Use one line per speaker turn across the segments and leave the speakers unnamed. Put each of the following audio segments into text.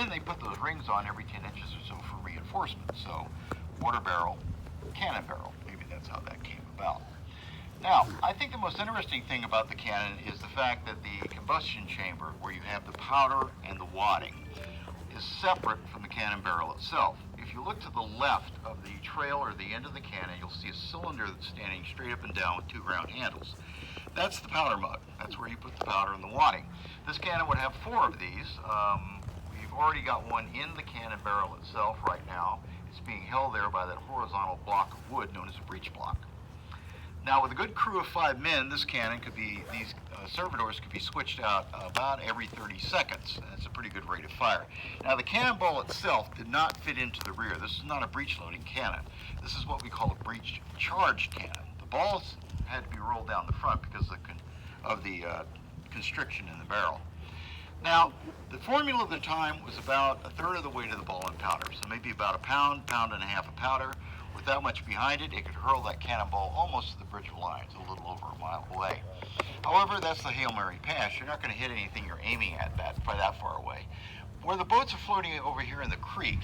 then they put those rings on every 10 inches or so for reinforcement. So water barrel, cannon barrel. Maybe that's how that came about. Now, I think the most interesting thing about the cannon is the fact that the combustion chamber, where you have the powder and the wadding, is separate from the cannon barrel itself. If you look to the left of the trail or the end of the cannon, you'll see a cylinder that's standing straight up and down with two round handles. That's the powder mug. That's where you put the powder and the wadding. This cannon would have 4 of these. We've already got one in the cannon barrel itself right now. It's being held there by that horizontal block of wood known as a breech block. Now, with a good crew of 5 men, this cannon could be, these servitors could be switched out about every 30 seconds. That's a pretty good rate of fire. Now, the cannonball itself did not fit into the rear. This is not a breech-loading cannon. This is what we call a breech-charged cannon. The balls had to be rolled down the front because of the constriction in the barrel. Now, the formula of the time was about a third of the weight of the ball in powder, so maybe about a pound, pound and a half of powder. With that much behind it, it could hurl that cannonball almost to the Bridge of Lions, a little over a mile away. However, that's the Hail Mary pass. You're not going to hit anything you're aiming at that far away. Where the boats are floating over here in the creek,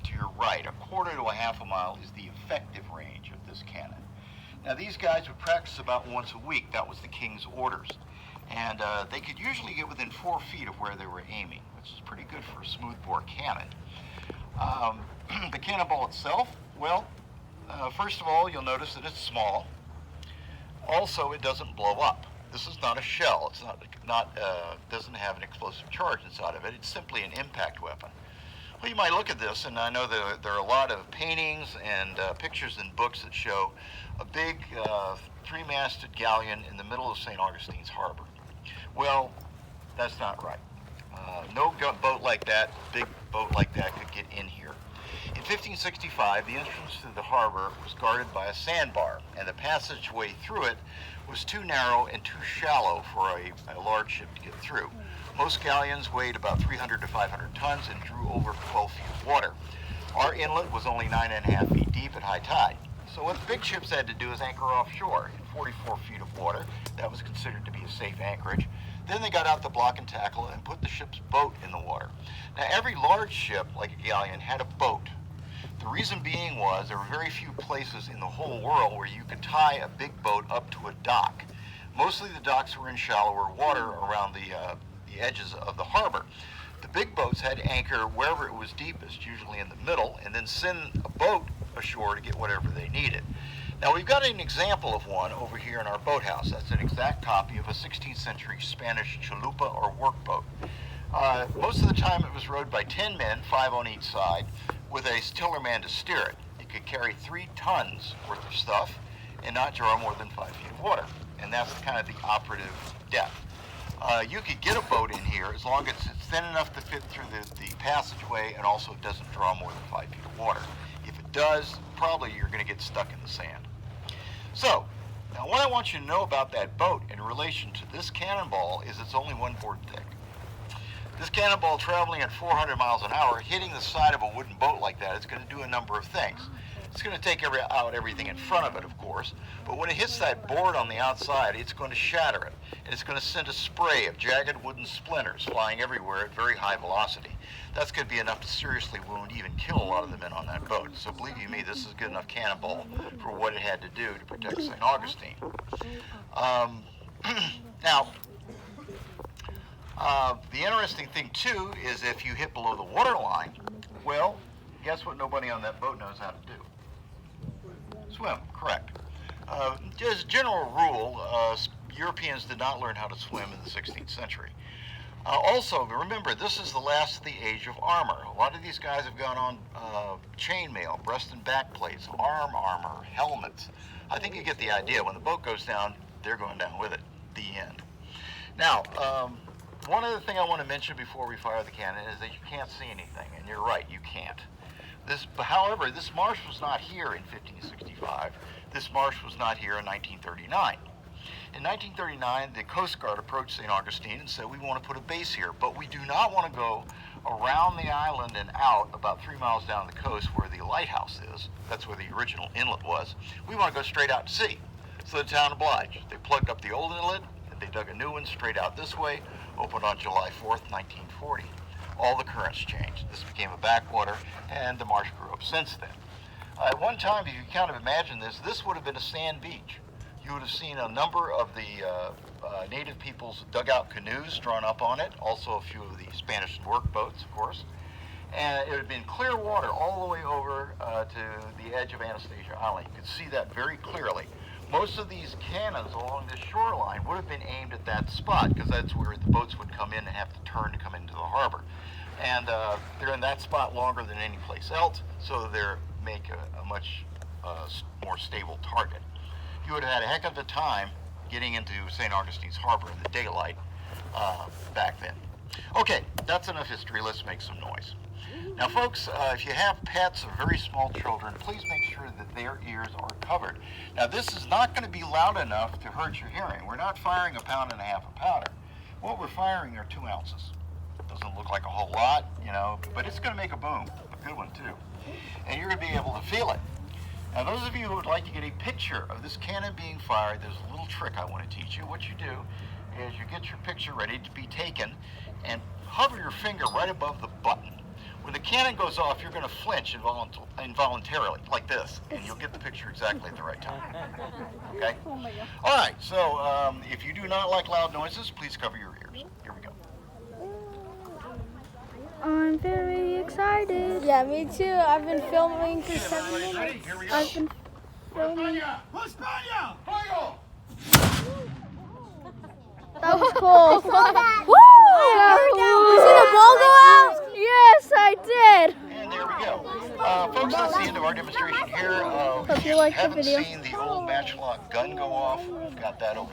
to your right, a quarter to a half a mile is the effective range of this cannon. Now, these guys would practice about once a week. That was the king's orders. And they could usually get within 4 feet of where they were aiming, which is pretty good for a smoothbore cannon. The cannonball itself, well, first of all, you'll notice that it's small. Also, it doesn't blow up. This is not a shell. It's doesn't have an explosive charge inside of it. It's simply an impact weapon. Well, you might look at this, and I know that there are a lot of paintings and pictures and books that show a big 3-masted galleon in the middle of St. Augustine's Harbor. Well, that's not right. No boat like that, big boat like that, could get in here. In 1565, the entrance to the harbor was guarded by a sandbar, and the passageway through it was too narrow and too shallow for a large ship to get through. Most galleons weighed about 300 to 500 tons and drew over 12 feet of water. Our inlet was only 9.5 feet deep at high tide. So what the big ships had to do is anchor offshore in 44 feet of water. That was considered to be a safe anchorage. Then they got out the block and tackle and put the ship's boat in the water. Now, every large ship, like a galleon, had a boat. The reason being was there were very few places in the whole world where you could tie a big boat up to a dock. Mostly the docks were in shallower water around the edges of the harbor. The big boats had to anchor wherever it was deepest, usually in the middle, and then send a boat ashore to get whatever they needed. Now, we've got an example of one over here in our boathouse. That's an exact copy of a 16th century Spanish chalupa or workboat. Most of the time it was rowed by 10 men, 5 on each side, with a tillerman to steer it. It could carry 3 tons worth of stuff and not draw more than 5 feet of water. And that's kind of the operative depth. You could get a boat in here as long as it's thin enough to fit through the passageway and also it doesn't draw more than 5 feet of water. If it does, probably you're going to get stuck in the sand. So, now what I want you to know about that boat in relation to this cannonball is it's only 1 board thick. This cannonball traveling at 400 miles an hour, hitting the side of a wooden boat like that, is going to do a number of things. It's going to take out everything in front of it, of course, but when it hits that board on the outside, it's going to shatter it, and it's going to send a spray of jagged wooden splinters flying everywhere at very high velocity. That's going to be enough to seriously wound, even kill a lot of the men on that boat. So believe you me, this is a good enough cannonball for what it had to do to protect St. Augustine. Now, the interesting thing, too, is if you hit below the waterline, well, guess what nobody on that boat knows how to do? Swim, correct. As a general rule, Europeans did not learn how to swim in the 16th century. Also, remember, this is the last of the age of armor. A lot of these guys have gone on chainmail, breast and back plates, arm armor, helmets. I think you get the idea. When the boat goes down, they're going down with it. The end. Now, one other thing I want to mention before we fire the cannon is that you can't see anything, and you're right, you can't. However, this marsh was not here in 1565. This marsh was not here in 1939. In 1939, the Coast Guard approached St. Augustine and said, we want to put a base here, but we do not want to go around the island and out about 3 miles down the coast where the lighthouse is. That's where the original inlet was. We want to go straight out to sea. So the town obliged. They plugged up the old inlet, and they dug a new one straight out this way, opened on July 4th, 1940. all the currents changed. This became a backwater, and the marsh grew up since then. At one time, if you kind of imagine this would have been a sand beach. You would have seen a number of the native people's dugout canoes drawn up on it, also a few of the Spanish workboats, of course. And it had been clear water all the way over to the edge of Anastasia Island. You could see that very clearly. Most of these cannons along this shoreline would have been aimed at that spot because that's where the boats would come in and have to turn to come into the harbor. And they're in that spot longer than any place else, so they make a much more stable target. You would have had a heck of a time getting into St. Augustine's Harbor in the daylight back then. Okay, that's enough history. Let's make some noise. Now, folks, if you have pets or very small children, please make sure that their ears are covered. Now, this is not going to be loud enough to hurt your hearing. We're not firing 1.5 pounds of powder. What we're firing are 2 ounces. Doesn't look like a whole lot, you know, but it's going to make a boom, a good one too. And you're going to be able to feel it. Now, those of you who would like to get a picture of this cannon being fired, there's a little trick I want to teach you. What you do is you get your picture ready to be taken and hover your finger right above the button. When the cannon goes off, you're going to flinch involuntarily, like this, and you'll get the picture exactly at the right time. Okay?
Oh my God.
All right, so if you do not like loud noises, please cover your ears. Here we go.
I'm very excited.
Yeah, me too. I've been filming for 7
Everybody's ready?
minutes.
Here we go.
I've been filming.
España! Fuego!
That was cool.
Woo! You see the ball go out?
Yes, I did.
And there we go. Folks, that's the end of our demonstration here.
Hope
If
you
you
liked the
haven't
video.
seen the old matchlock gun go off, we've got that over